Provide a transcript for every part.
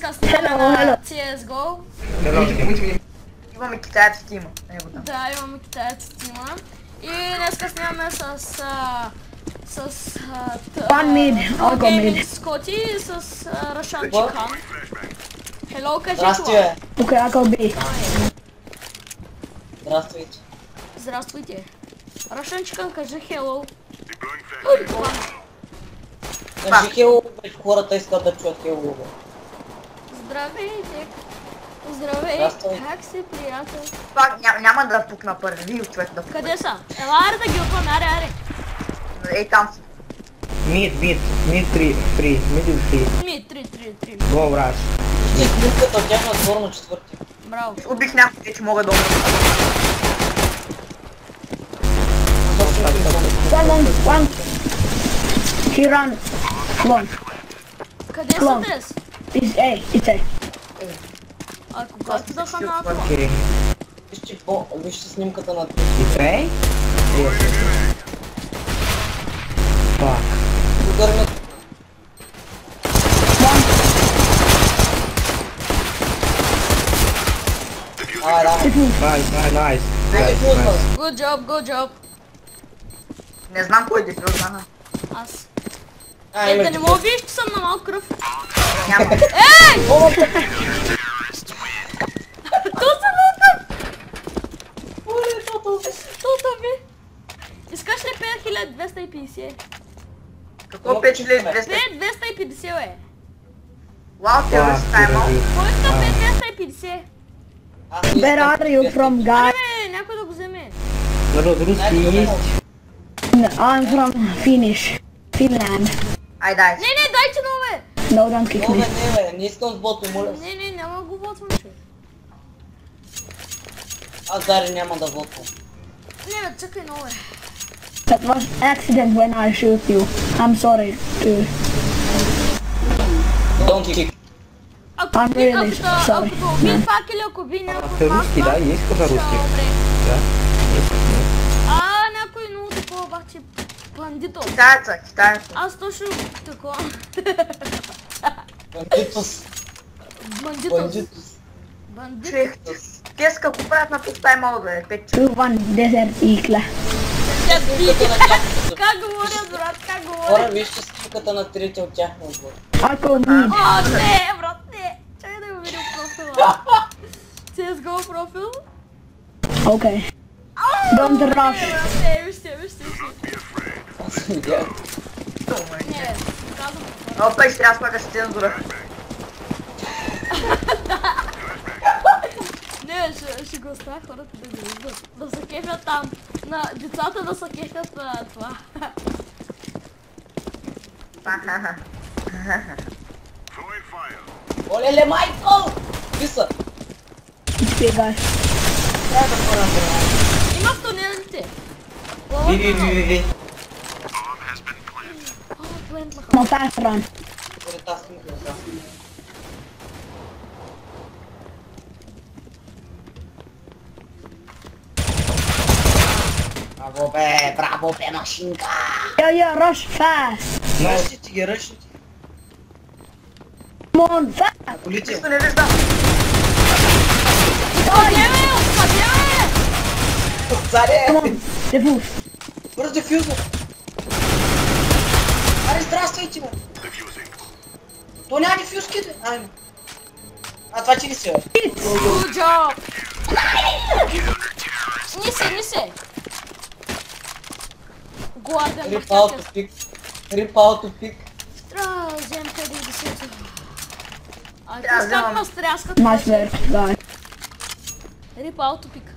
днеска снимаме на CSGO. Имаме китаец в тима. Да, имаме китаец в тима. И днеска снимаме с Gaming Scotty и с Russian Chikan. Hello, кажи това. Здрасти, бе. Тук е АКБ. Здравствуйте. Здравствуйте. Russian Chikan, кажи hello. Кажи хело, бе, хората искат да чуят хело, бе. Здравейте. Здравей, Здравствуй. как си, приятел? Пак няма да пукна първи човек да пукна. Къде са? Ела, аре да ги опваме, аре. Ей, там си. Mid 3, middle 3. Ми, 3. Go rush. Ще снимката от тях на двор на четвърти. Браво. Убих някой, че мога да умра. One. He ran. Long. Къде са днес? It's A. It's A. А когато да са на атла? Okay. Вижте снимката на It's A? Yes. Fuck. ударна. Да. Nice. Good job. Не знам кой дефил, знам. Аз. Има Да не мога виж, че съм на малко кръв. Няма. Ей! Тута ми. Искаш ли 5250? Какво 5200? 5250 бе. Вау, те да си таймал. Кой иска 5250? Where are you from, guy? Бе, някой да го вземе. Народ, руски есть. I'm from Finland. Ай, дай. Не, дайте но бе. No, don't kick me. Не, не искам с бота, моля се. Не, няма да го вотвам, човек. Аз даре няма да вотвам. Не бе, чакай но бе. That was accident when I shoot you. I'm sorry, dude. Don't kick. I'm really sorry. Ако би факели, ако би някой Ты русский, да? Есть кто-то русский? Да? Някой много такова обаче бандитов. Китаеца. Аз точно такова. Бандитус. Бандитос. Човек, те са какво правят на тук таймал, бе? 2-1 Desert Eagle. Как говоря, брат, как говоря? Хора, вижте снимката на третия от тях на отбор. I'll go mid. О, не, брат, не. Чакай да го видим профила. CSGO профил? Okay. Don't rush. Не, вижте. Аз съм видял. Не, казвам. Опа, ще трябва да слагаш цензура. Не, ще го оставя хората да го виждат. Да се кефят там. На децата да се кефят на това. Олеле, Майкъл! Какви са? It's big, guys. Трябва да хора на Има в тунелите. Ви. О, плентнаха. Come on, fast run. Според тази снимка, да. Браво бе, машинка! Yeah, rush fast. Ръщите ги, ръщите. Come on, fast. Колите. Нищо не виждам. Откъде бе? Царе! Come on, defuse. Бърз дефюзър! Аре, здравствуйте, бе! То няма дефюзките! Айде. Това ти ли си, бе? Good job. Не се. Гладен Rip out to pick. Rip out to pick. Трябва да взем 50. Трябва да Как вземам. ме стряскат? Nice work, guys. Rip out to pick.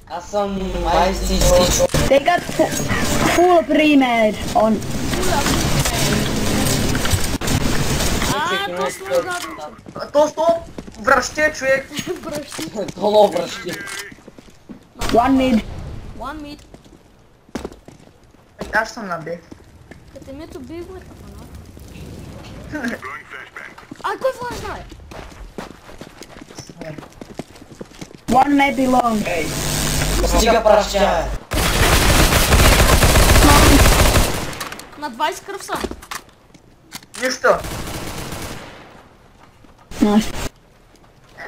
Аз съм ICC. They got full pre-med on. То сме гадно. Точно връщи, човек. Бръщи. Долу връщи. One mid. One mid. Аз съм на Б. Като мето би го е така, no? Кой флаш знае? One maybe long. Стига праща. На 20 кръв са. Нищо. Nice.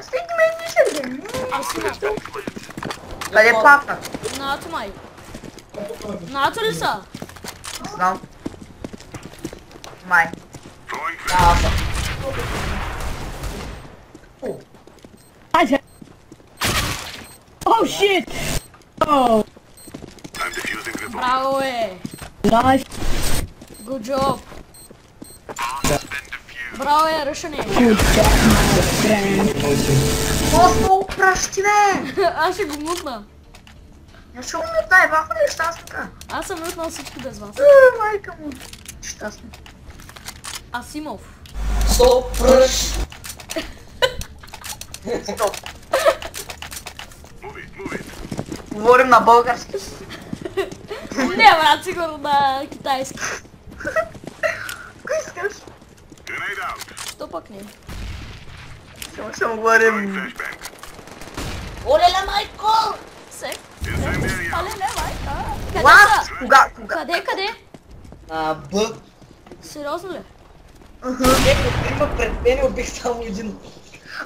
Стигни ме нишерги. Асимов. Къде папна? Нато май. Нато ли са? Знам. Май. Да, аз съм. Nice. Oh shit! Oh, Браво е. nice. Good job. Браво е, решение. Good job, my friend. Просто пращи, бе! Аз ще го мутна. Я ще умитна, ваха ли щастника? Аз съм мутнал всички без вас. Майка му. Щастник. Асимов. Стоп, пръш. Стоп. Говорим на български. Не, брат, сигурно на китайски. Кой искаш? Що пък не? Ще му говорим... Оле-ле, майко! Сек. Алеле, майка. Къде What? са? Кога? Къде? На Б. Сериозно ли? Ако има пред мен, убих само един.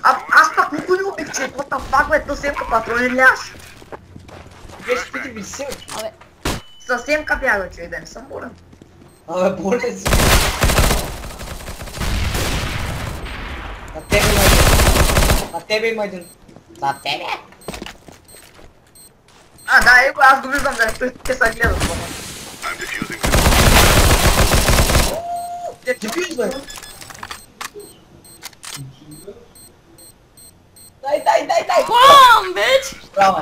Аз пак никой не убих, че what the fuck, бе, то семка патрони ляш. Беше пити ми сил. Абе, Съвсем бяга, човек, да не съм болен. Абе, болен си. На тебе има един. На тебе има един. На тебе? Да, его, аз го виждам, да те са гледат. Ти пиш, бе? Дай! бам, бич! Браво!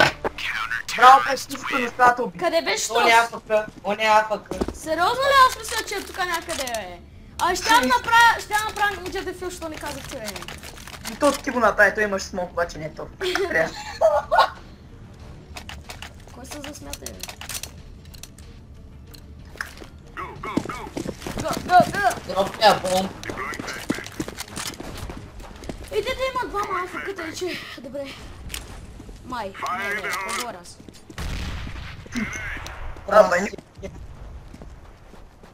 Браво, почти си на уби. Къде беше Он е то? АФК, АФК. Сериозно ли? Аз мисля, че е тук някъде, бе. Ще направя ninja дефил, що не казахте, бе. И то ти го направи, той имаш смок, обаче не е то. Трябва. Кой се засмята, бе? Го! Дропня бомб. И те има двама африката и че... Добре. Май. Не, поговоря аз. Бе,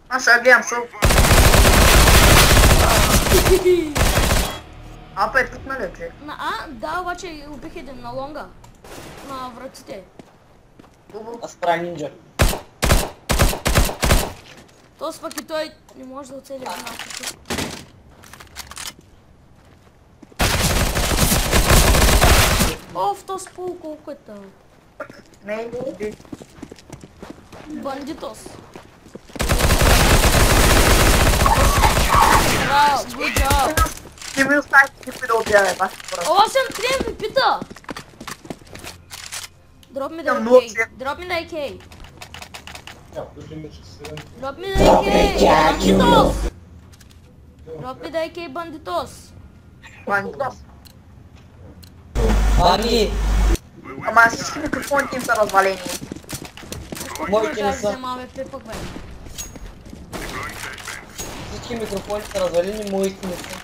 аз ще гледам шоу. Пет тук нали, човек? Да, обаче убих един на лонга. На вратите. Аз правя нинджа. Тоест пък и той не може да оцели една африка. Оф, то спол колко е там. Не, иди. Бандитос. Браво, good job. Ти ми остави ти да обявя, баш пора. О, съм крем ми пита. Drop me the Имам много AK. цвет. Drop me the AK. Drop me the AK. Banditos. Drop me the AK, banditos. Бандитос. Ами, Ама всички микрофоните им са развалени. моите не Как са. взема АВП пък, бе? Всички микрофони са развалени, моите не са.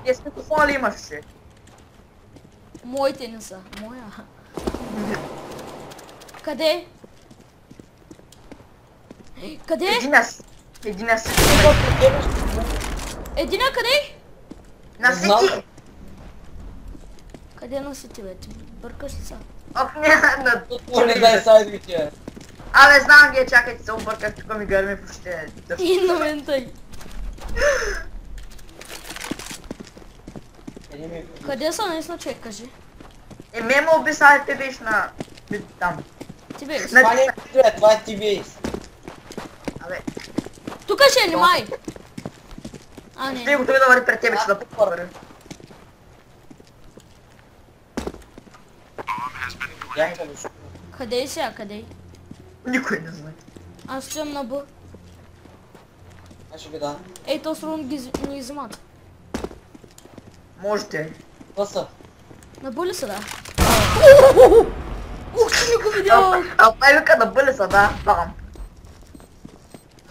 Ти с микрофона ли имаш, човек? Моите не са. Моя. Къде? Къде? Единия си. Единя къде? На Знам. всеки. Къде носи бе? Ти бъркаш ли са? Ох, не, на... Тут не дай сайдовите. Абе, знам ги, чакайте се обърках, тук ми гърми почти. И на мен тъй. Къде са наистина, човек, кажи? Мемо обисали те биш на... там. Ти бе, На- Това не е видео, това е TBS. Абе, тук ще е, немай! ти Не. го да върви пред тебе, че да по-върви. Бяха ли шо? Къде е сега, къде е? Никой не знае. Аз стоям на Б. Аз ще ви дам. Ей, то срун ни измат. Можете. Това са. На Б ли са, да? Ух, ти не го видял! Ай вика да бъде са, да. Бам.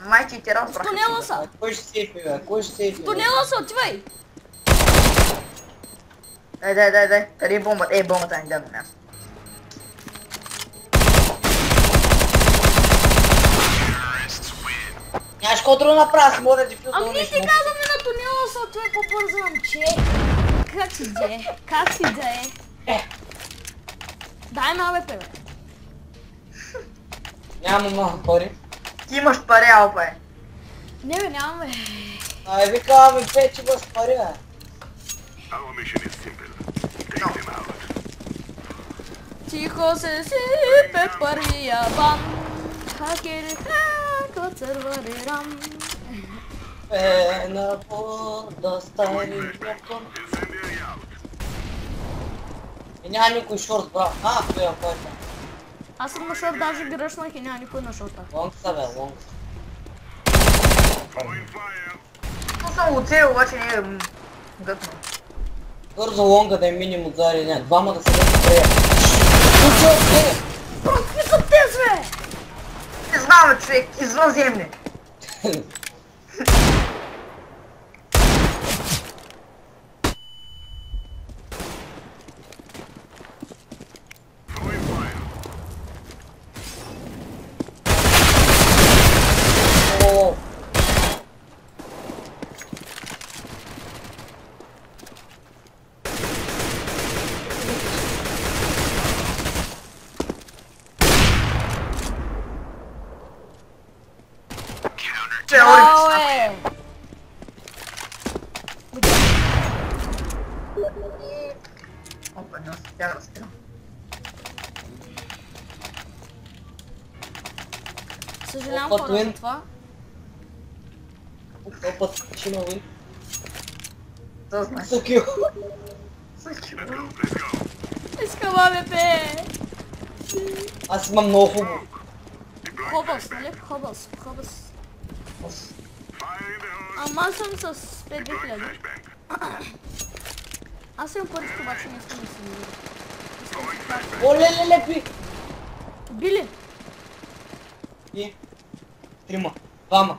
Майче и те разбрах. В тунела са! Кой ще сейфи, бе? Кой ще сейфи? В тунела са, отивай! Дай. Къде е бомбата? Бомбата не дай на място. Нямаш какво друго направя, аз мога да дефюза Ами ти казваме на тунела, защото е по-бързо, че... Как си де? Как си де? Дай ме АВП, бе. Нямам много пари. Ти имаш пари, Алпе. Не бе, нямаме. Ай, викаваме печи без пари, бе. Тихо се сипе първия бам. Хакери хакат сървъри рам. На вода стария кон. И няма никой шорт, брат. Той е който. Аз съм на шорт, даже ги ръшнах и няма никой на шорта. Лонг са, бе, лонг. То съм оцелил, обаче не е гътно. Бързо лонга да е миним отзади, не. Двама да се дадат прея. Брат, какви са тези, бе? Не знам, човек, извънземни. О, Браво, е! Опа, не успя да стрелям. Съжалявам Опа, хора Туин. за това. този път ще има вин. То знаеш. Сукио. Искам АВП! Аз имам много хубаво. Хобъс, нали? Хобъс. Ама аз съм с 5000. Аз имам парите, обаче не искам да се мира. Оле, пи! Били! И? Трима. Двама.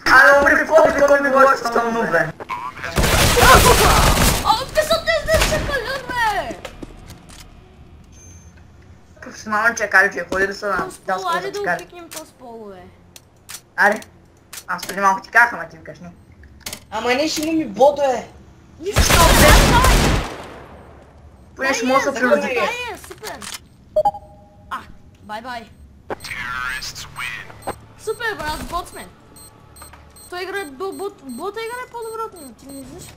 Абе, умри, какво ми говориш, че съм нуб, бе? О, писат тези чакалят, бе! Професионален чакали, че ходи да са на Този пол, дялско айде за да чакали. опикнем този пол, бе. Аре. Аз преди малко ти казах, ама ти викаш не. Ама не ще ми бодо е. Нищо, давай! Поне ще мога да се прилюди. Дай е, супер! Бай-бай. Супер, брат, бот сме. Той играе, бота играе по-добре от него, ти не виждаш?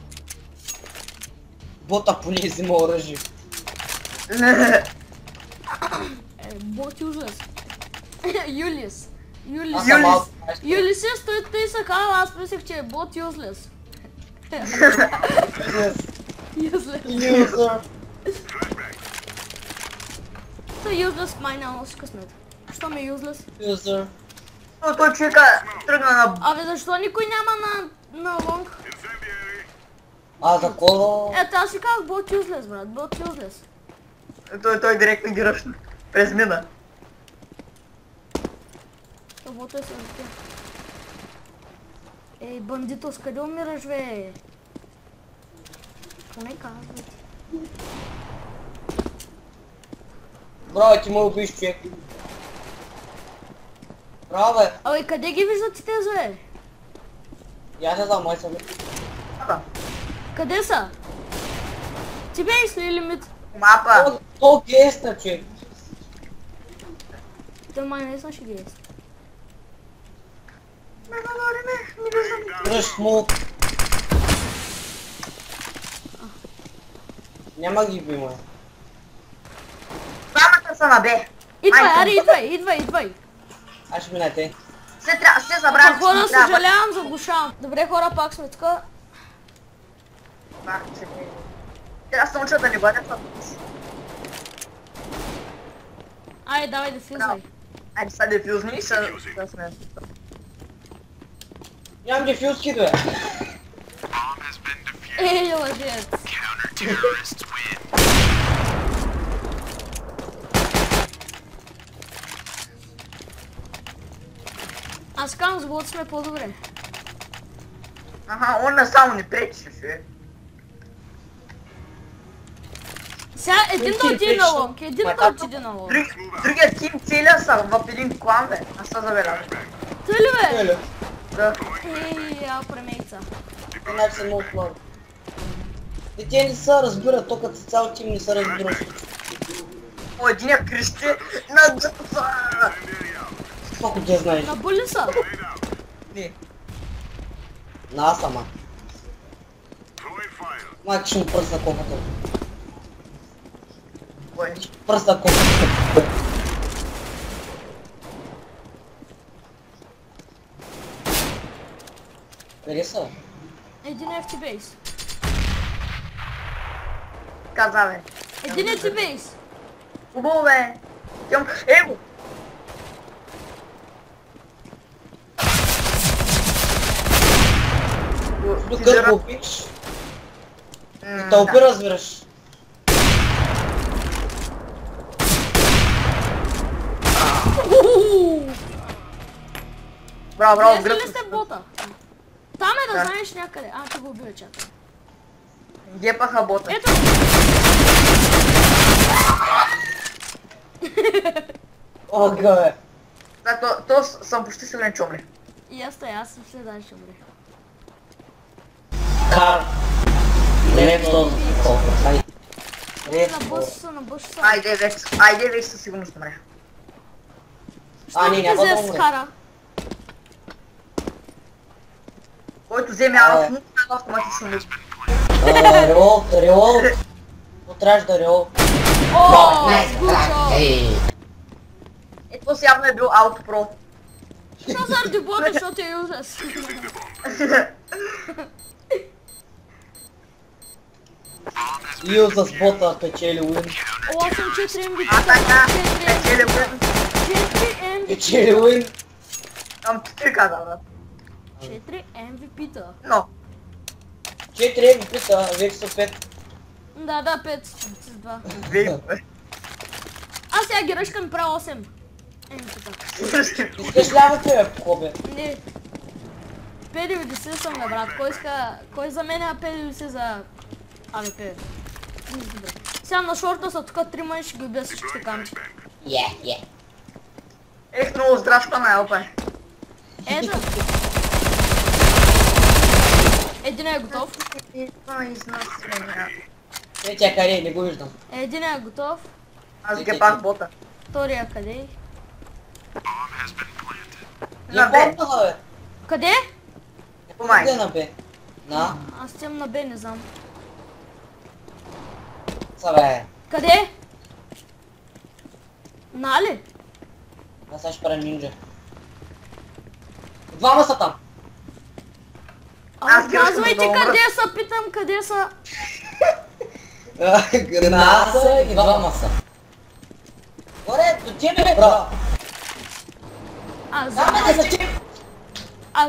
Бота поне взима оръжие. Бот юзлес. Юлис. Аз съм малко. Юлис е стои тъй са казал, аз мислех, че е бот юзлес. Юзлес. Юзър. Той юзлес май няма с късмет. Що ме юзлес? Юзър. Но той човека тръгна на... Абе защо никой няма на лонг? За кола. Ето аз си казах бот юзлес, брат, бот юзлес. Той директно ги ръшна. През мина. То бота е съвсем. Ей, бандитос, къде умираш, бе? Поне казвай. Браво, ти ме убиш, човек. Браво, бе. Абе, къде ги виждате тези, бе? Я не знам, май съм. Мапа. Къде са? Ти бе ли лимит? Мапа. То геста, човек. Той май не знаш ги есть. Не говори ме, не виждам. Дръж смук. Няма ги би, май. Двамата са на Б. Идвай, Майко. аре, идвай. Аз ще мина те. Се забравя, Хора, че трябва. съжалявам, заглушавам. Добре, хора, пак сме тук. Пак, че не. Трябва да се науча да не бъде това. Айде, давай да филзвай. Айде сега дефюзни и ще сме. Нямам дефюзки, бе. Ей, лъжец. Аз казвам, с бот сме по-добре. Аха, он не само ни пречи, човек. Сега един да отиде на лонг, един да отиде на лонг. Другият тим целия са в един клан, бе. Аз се забелязах. Той ли бе? Еле. Да. Ей, премейца. Значи са много слаби. И те не се разбират, то като цял тим не се разбира. О, единия крещи на дъца. Колко те знаеш? На були са? Не. На аз сама. Майка ще ми пръсна кофата. Кой? Пръсна кофата. Къде са? Един е в T-Base. Каза, бе. Един е T-Base. Хубаво, бе. Тям... Его! Докато го обич. И тълпи разбираш. Браво, браво, Гледали ли гръб. сте бота? Там е да Да. знаеш някъде. А, ти го убива чата. Гепаха бота. Ето! Ога, бе. Так, то съм почти сигурен, че умре. И аз съм след дали ще умре. Кар. Не този толкова. Хай. На бъш са. Айде вече със сигурност умре. А, не, няма да Взе умре. скара. Който вземе алф, му автоматично умре. Реол. Отрежда реол. О, сгучо! Ето си явно е бил аутопро. Що заради бота, защото е ужас. Ил с бота печели уин. О, аз съм 4 MVP. А така, 4 печели го. MVP. Печели уин. Ам ти каза, брат. 4 MVP-та. Но, 4 MVP-та, вече са 5. Да, 5 с 2. вей. Аз сега героичка ми правя 8. MVP-та. Искаш лява тебе, Кобе? Не. 590 съм бе, брат. Кой за мен е 590 за АВП? Добре. Сега на шорта са тук 3 мъни, ще ги убия всичките камчи. Е. Ех, много здрашка на ЛП. Ето. Един е готов. Третия къде, не го виждам. Един е готов. Аз гепах бота. Втория къде? На Не Б. помня, бе. Къде? Помай. Къде на Б? На? Аз тям на Б, не знам. Са, бе. Къде? Нали? Аз сега ще правя нинджа. Двама са там. Аз Казвайте героичка много къде са, питам къде са. Една са и двама са. Горе, до тебе, бе, брат. Аз Там е за теб.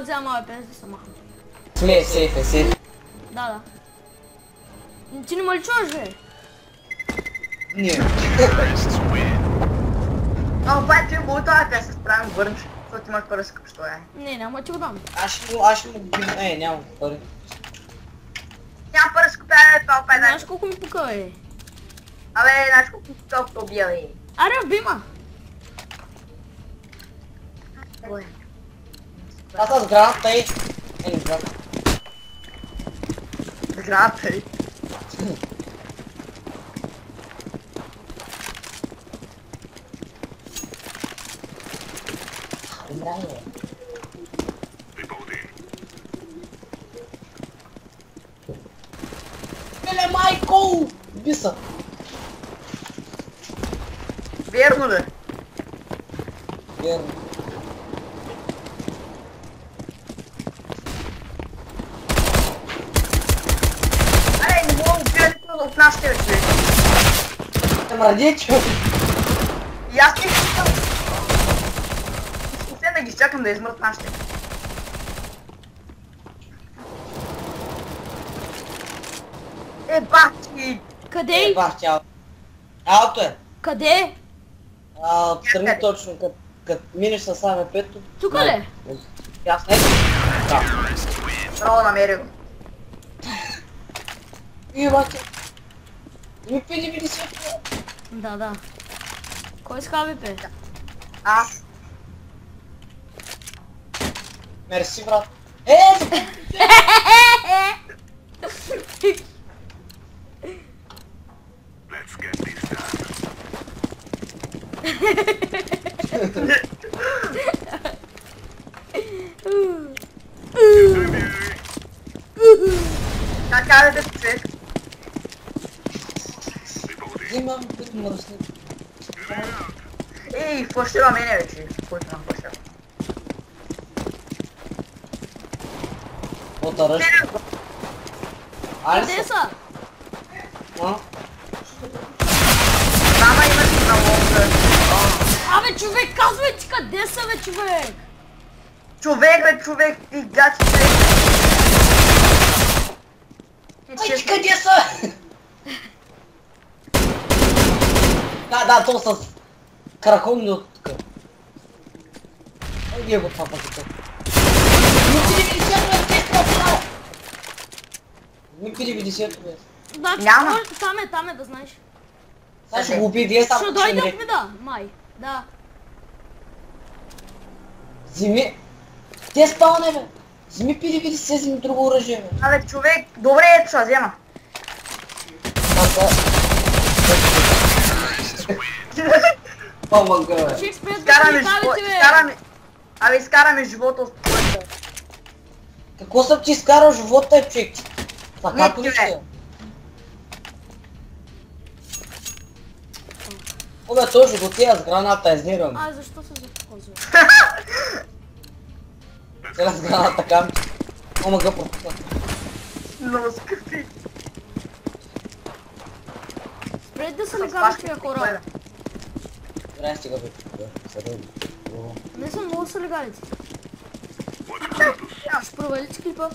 взема АВП, да се махам. Сме, сейф. Да. Ти не ме ли чуваш, бе? Не. А, това е ти хубаво това, да се справим върнеш. Защото имаш пари скъп, що е. Не, няма ти го дам. Аз ще му гибна. Нямам пари. Няма пари скъп, това опай Знаеш колко ми пука, бе? Абе, знаеш колко толкова убия, бе. Аре, бима! Аз с граната и... не знам. Граната е. Еле, майко! Биса. Верно ли? Верно. Аре, не мога да убия никога от нашите вече. Мради, човек. И аз не искам. Искам да ги изчакам да измрат нашите. Бати! Къде? Бах, тяло. Ауто е. Къде? Тръгни точно, като минеш с АВП-то. Тук ли? Ясно е? Да. Право намери го. И бати. Ми пили види светло. Да. Кой с ХВП? Аз. Мерси, брат. Как карате човек? Взимам които мръсни. Ей, флашира мене вече. Който нам флашира. Отъръж. Айде Къде са. са? А? Дама имаш на лонга. Абе, човек, казвай ти къде са, бе, човек? Човек, ти гачи човек. Ай, ти къде са? Да, то с кракомни от тук. Ай, вие го това пътите. Ми 90 бе. Да, Няма. там е, да знаеш. Сега ще го убие, вие само Ще ще дойдем, да, май. Да. Зими. Те спалне, бе. Зими P90, вземи друго оръжие, бе. Абе, човек, добре, ето ще взема. Помага, бе. Ще спрят да Изкараме си живота, кавите, бе. изкараме живота от твоята. Какво съм ти изкарал живота, е, човек? Така ли човек. ще? Обе, той животия с граната изнирам. Ай, защо се запозва? Сега с граната камче. О, мъга пропусна. Много скъпи. Спрят да са легавите, бе, хора. Добре, стига, бе. Съдъм. Не са много са легалите. Ще провалите клипа?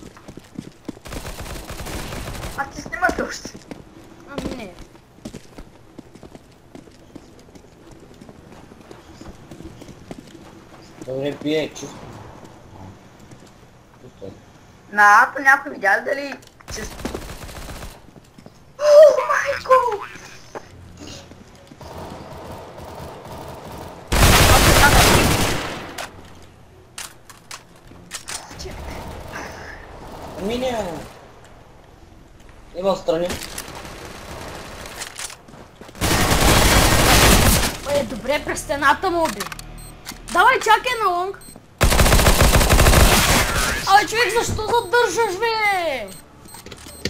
А ти снимаш ли още? Ами не. Добре, пие, чувство. Чувство. На Ато някой видя ли дали чисто? О, майко! Ами не. Има страни. Добре, през стената му уби. Давай, чакай на лонг. Абе, човек, защо задържаш, бе?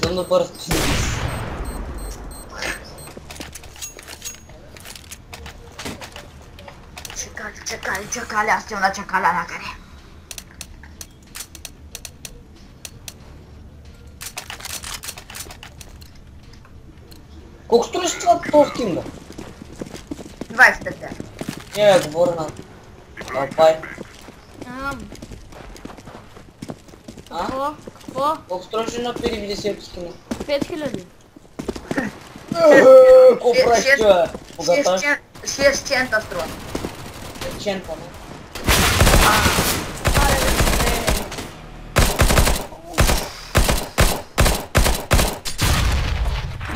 Съм да бърз. Чакали, аз ще на чакаля накъде. Колко струваш това този скин, бе? 25 те. Не, бе, говоря на... Алпай. А? Какво? Колко струваш на P90 скина? 5000. Какво правиш, бе? Богата? 6 чента струва. Чента, не?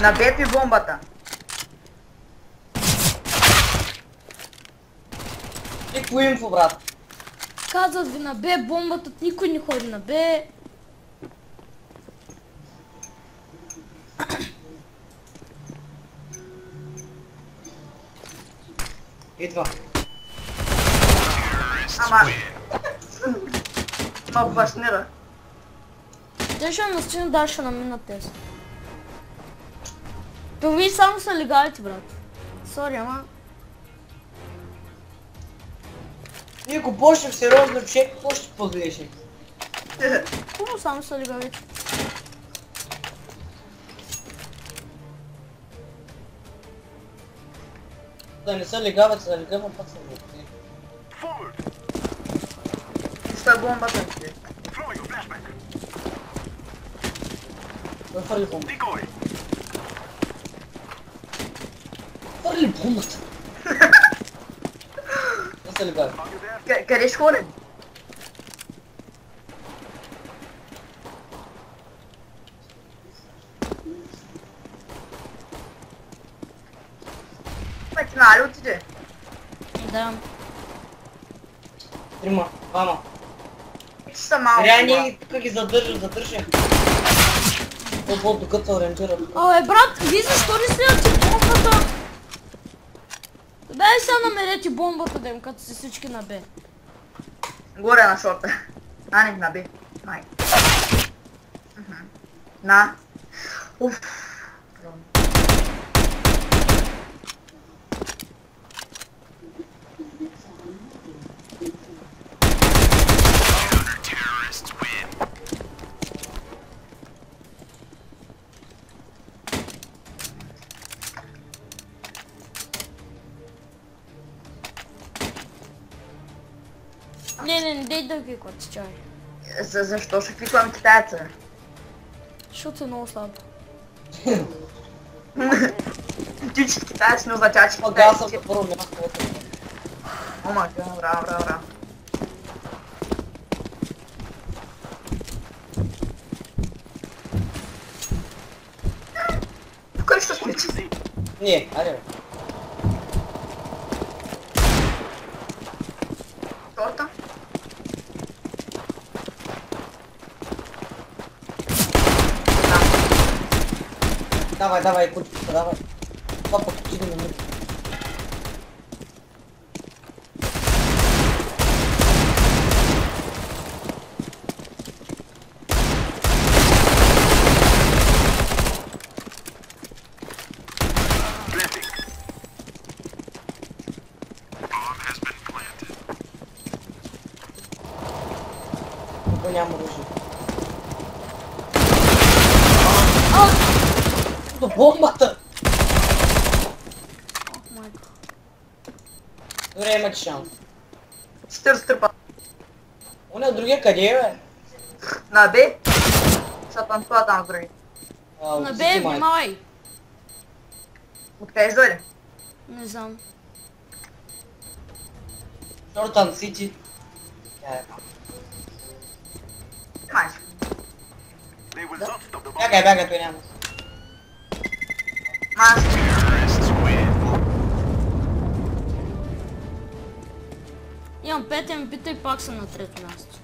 Набепи бомбата. И по инфо, брат. Казват ви на Б, бомбата, никой не ходи на Б. Идва. Ама... Ма башнира. Те ще настигнат, да, ще наминат тези. Това само са легалите, брат. Сори, ама... Ние го почнем сериозно, човек, какво ще позволиш? Хубаво, само са легалите. Да не са легавец, да легавам пак съм вътре. Що е бомбата? Да фърли бомбата. Фърли бомбата. Не са легавец. Къде ще ходим? Пъти нали отиде? Да. Трима, двама. Че са малко. Реани тук ги задържа. Докато се ориентират. Абе, брат, ви защо ли следвате бомбата? Дай сега намерете бомбата, да им като си всички на Б. Горе на шорта. Не, на Б. Най. На. Уф. Не, дей да кликват, чай. Защо ще кликвам китайца? Защото е много слабо. Ти че китаец не означава, че Ага, съм китаец. на първо място. О, майка, браво. Тук ли ще смичи? Не, айде бе. Шорта? Давай, кучката, давай. Това пък отиде на мък. Тук няма оръжие. До бомбата! Майко. Добре, имате шанс. 40 тръпа. Оня другия къде е, бе? На Б. Ще танцува там с други. На Б, внимавай. Откъде ще дойде? Не знам. Шортан Сити. Майш. Бягай, той няма. Маш. Имам 5 МП-та и пак съм на трето място.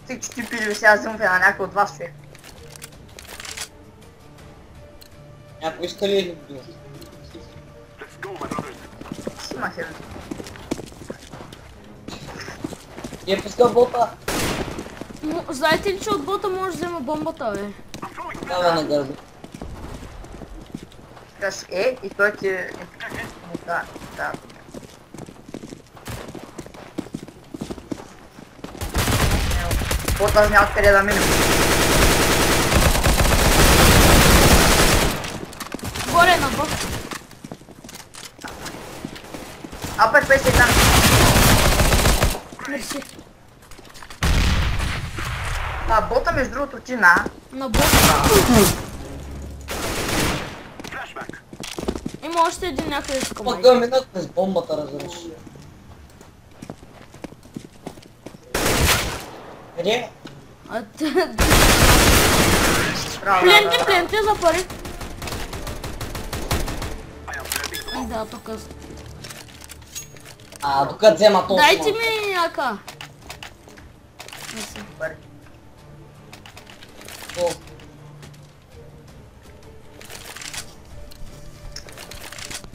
Ти че ти пили сега зъмфе на някой от вас, човек. Някой иска ли да бил? Си има хер. Я пускал бота. Знаете ли, че от бота може да взема бомбата, бе? Дава на гърба. Кажеш и той ти е... Да. Бота няма откъде да минем. Горе на бот. Апер 50 там. Мерси. Бота между другото ти на. На бот. Има още един някъде с комай. Пък минах през бомбата, разбираш. Къде? Пленте за пари. Да, тук. Тук взема толкова. Дайте ми яка.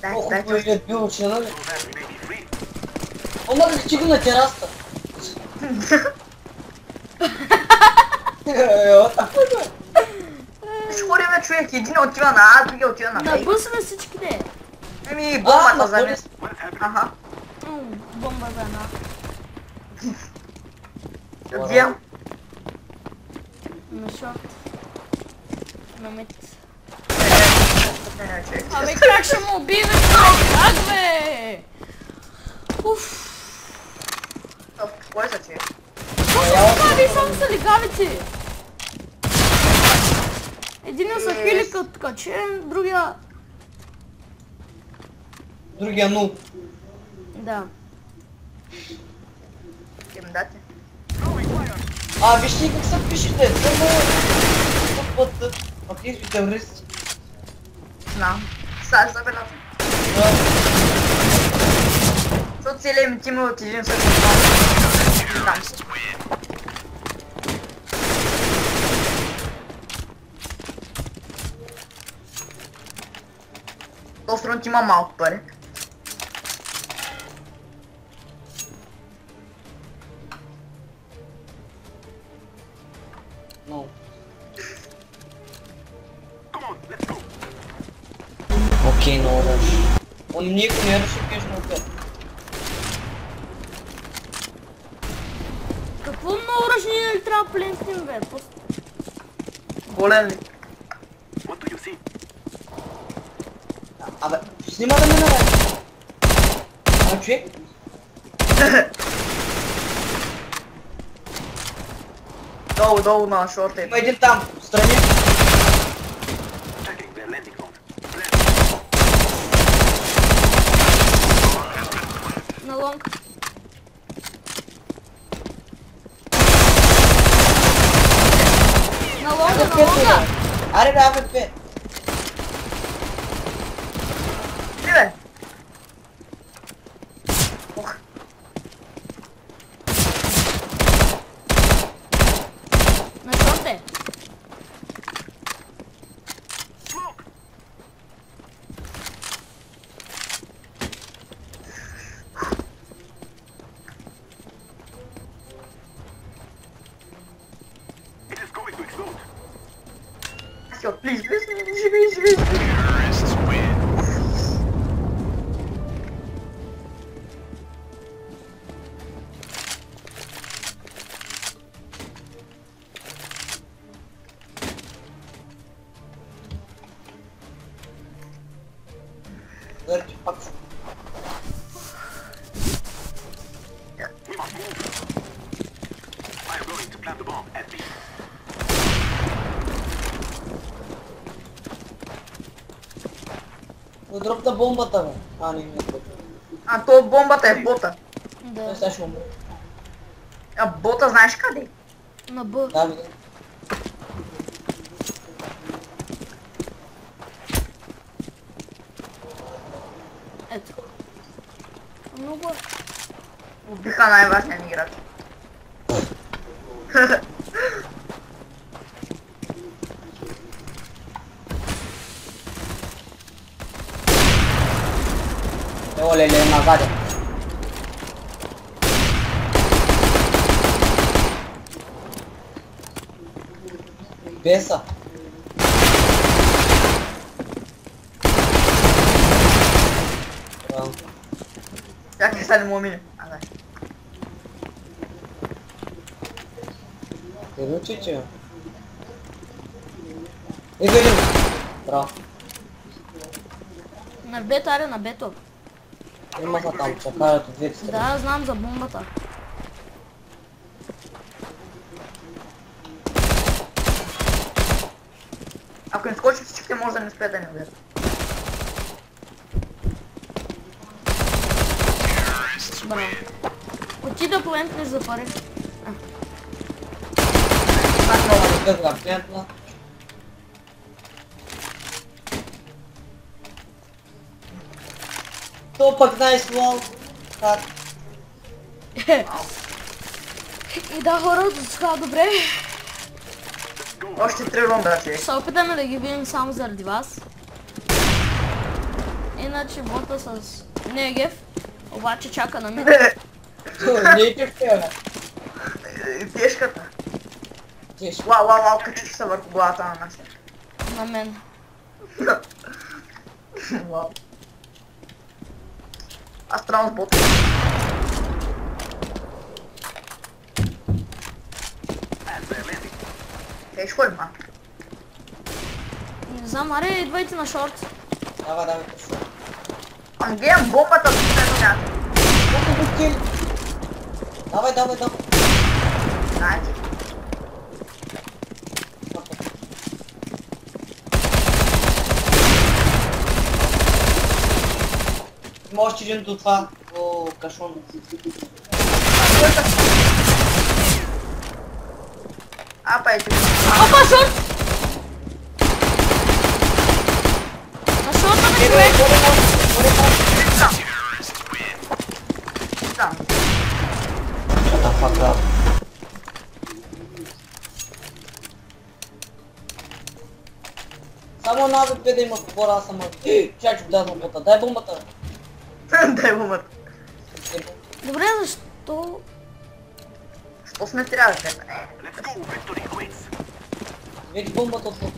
Дай, Той е бил учена ли? Ома да го на тераста. Ще ходиме, човек, един отива на А, другия отива на Б. Набъсваме всичките. Бомбата замес. Аха. Бомба за една. Ще взем. На шорт. На мид. Не, човек. Абе, как ще му убие, бе, как, бе? Уф. Кой са, човек? Това ви само са легавици. Единия са хили като качен, другия... Другия нул. Да. Им дате. Вижте как се пишете, само... Фактически терористи. Знам. Сега забелязам. Защото целият ми тим от един също там. То срънт има малко пари. No. Окей, no rush. Он никой не руши кешно опет. Какво много ръжни ли трябва плен с ним, бе? Болен ли? Абе, снима да ме наведе. А, човек? Долу на шорта. Има един там, страни. На лонг. На лонга, на лонга! Аре бе, АВП. Ти бе? Ох. На шорт е. Please, please. Дърти пак. Дропна бомбата, бе. А, не е бота. А, то бомбата е бота. Да. Той сега ще умре. А бота знаеш къде? На Б. Да, бе. Ето. Много е. Убиха най-важния ми играч. Evo lele, назаде. Беса. Чакай сега не му мине. Ага. Ти ручи, че? Ето един. Браво. На бето, аре на бето. Има са там, чакаят от двете страни. Да, знам за бомбата. Ако не скочи всичките, може да не успее да ни удари. Браво. Отида да плентнеш за пари. Так много. Къдга плентна. То пък най-слон. Как? И да, хора, сега добре. Още 3 рунда, човек. Се опитаме да ги видим само заради вас. Иначе бота с Негев обаче чака на мен. Не е в тебе. Тежката. Тежко. Вау, качих се върху главата на нашия. На мен. Вау. Аз трябва с бота. Тежко ли, ма? Не знам, аре, идвайте на шорт. Давай, пишу. Ам гледам бомбата с него някакъв. Колко го кили? Давай. Знаете. Има още един до това, до кашон. Апа е тук. Опа, шорт! На шорта на човек! пак трябва. Само една АВП да има какво аз съм. Чачо, дай бомбата, дай бомбата. Дай бомбата. Добре, защо? Що сме трябва да Вече бомбата от тук.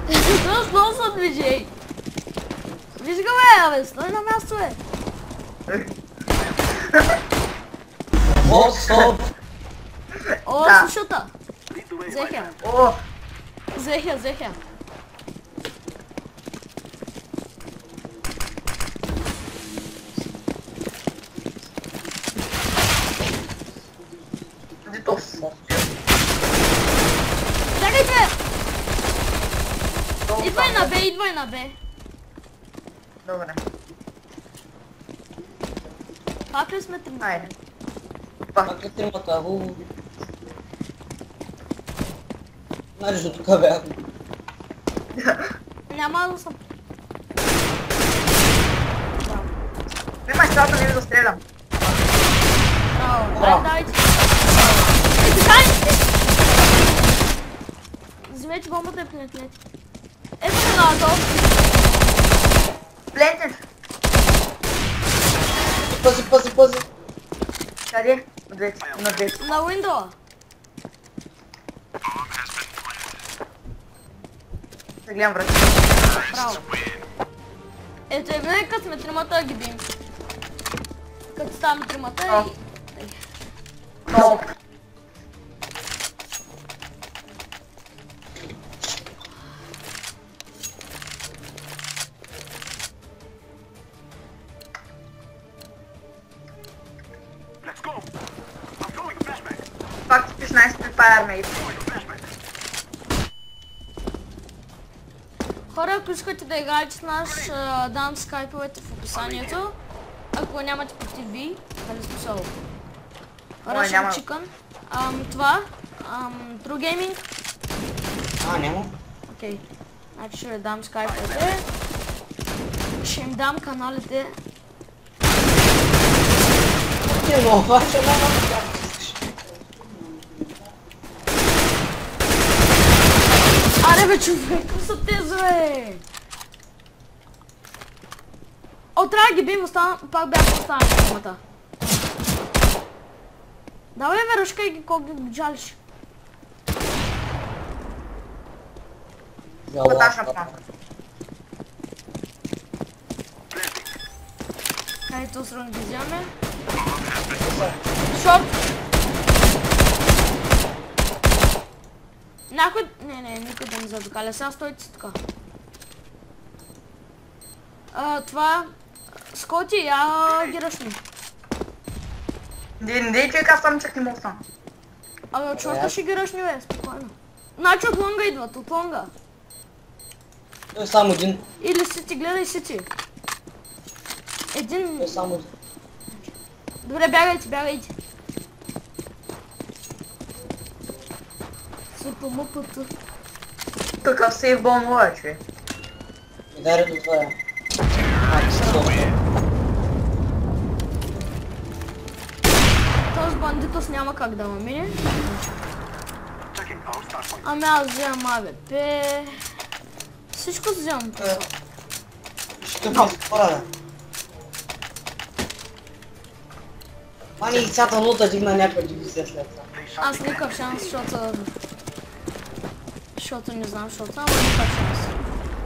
Защо се движи? Виж го бе, абе, стой на място бе. О, стоп! О, Да. слушата. Взех О, я. дитос. Чакайте! Идвай на Б. Добре, Пак ли сме три? айде. Пак. Пак е тримата, Знаеш, до тук бях. Няма да съм. Имаш цялата не ви застрелям. Браво. Браво. Давайте. Дай! Вземете бомбата и плетнете. Ето ме надолу. Плентен. Пази. Къде? Отвече, на двете. На Уиндола. Да гледам връзка. Браво. Ето е, като сме тримата ги бим. Като ставаме тримата О. и... Много. Пак ти пиш Nice Prepare Mate. Хора, ако искате да играете с нас, дам скайповете в описанието. Ако нямате против ви, нали смисъл? няма. Russian Chicken. Това, True Gaming. Няма. Окей. Значи ще дам скайповете. Ще им дам каналите. Не мога, ще мога да искаш. Аре бе човек, какво са тези бе? О, трябва да ги бим, пак бях останали в тримата. Давай бе, ръшкай ги, колко ги жалиш. Пъташна план. Хайде, срън ги вземе. Шорт! Някой... Не, никой да не задокаля. Сега стойте така. Това... Скоти, я ги ръшни. Не дей човек, аз съм чак не мога сам. Абе, от шорта ще ги ръшни, бе, спокойно. Значи от лонга идват, от лонга. Той е само един. Или сити, гледай сити. Един... Той е само един. Добре, бягайте. Супа мъпата. Такъв сейф бомба, човек. Дай до това. Този бандитос няма как да ме мине. Ами аз вземам АВП. Всичко вземам. Ще ме спора, бе. Мани и цята нота дигна някаква дивизия след това. Аз никакъв шанс, защото не знам, ама никакъв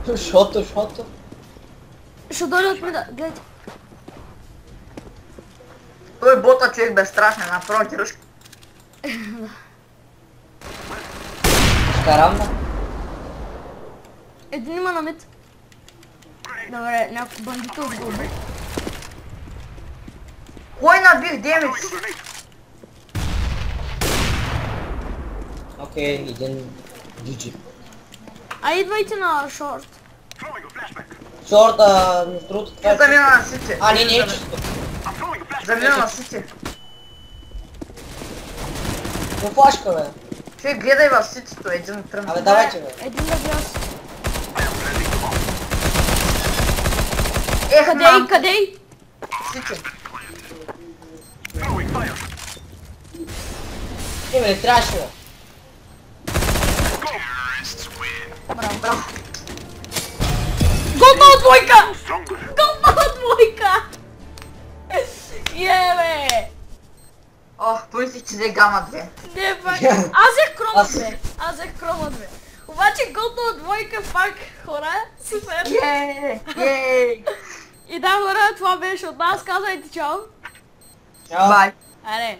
шанс. Шото. Ще дойде от мида, гледайте. Той бота човек безстрашен, направо ти ръшка. Шкарамна. Един има на мид. Добре, някой бандитос го уби. Кой набих демидж? Окей, един GG. А идвайте на шорт. Шорта, между другото, това е... Замина на сити. Не е чисто. Замина на сити. Но флашка, бе. Човек, гледай в ситито, един трън. Абе, давайте, бе. Един да бяс. Ех, мам. Къде? Сити. Бе, трябваше бе. Браво. Готова двойка! Готова двойка! Бе! О, помислих, че взе гама 2. Не, пак. Аз взех Крома 2. Обаче готова двойка пак, хора. Супер. Ей! И да, хора, това беше от нас. Казвайте чао. Чао. Бай. Аре.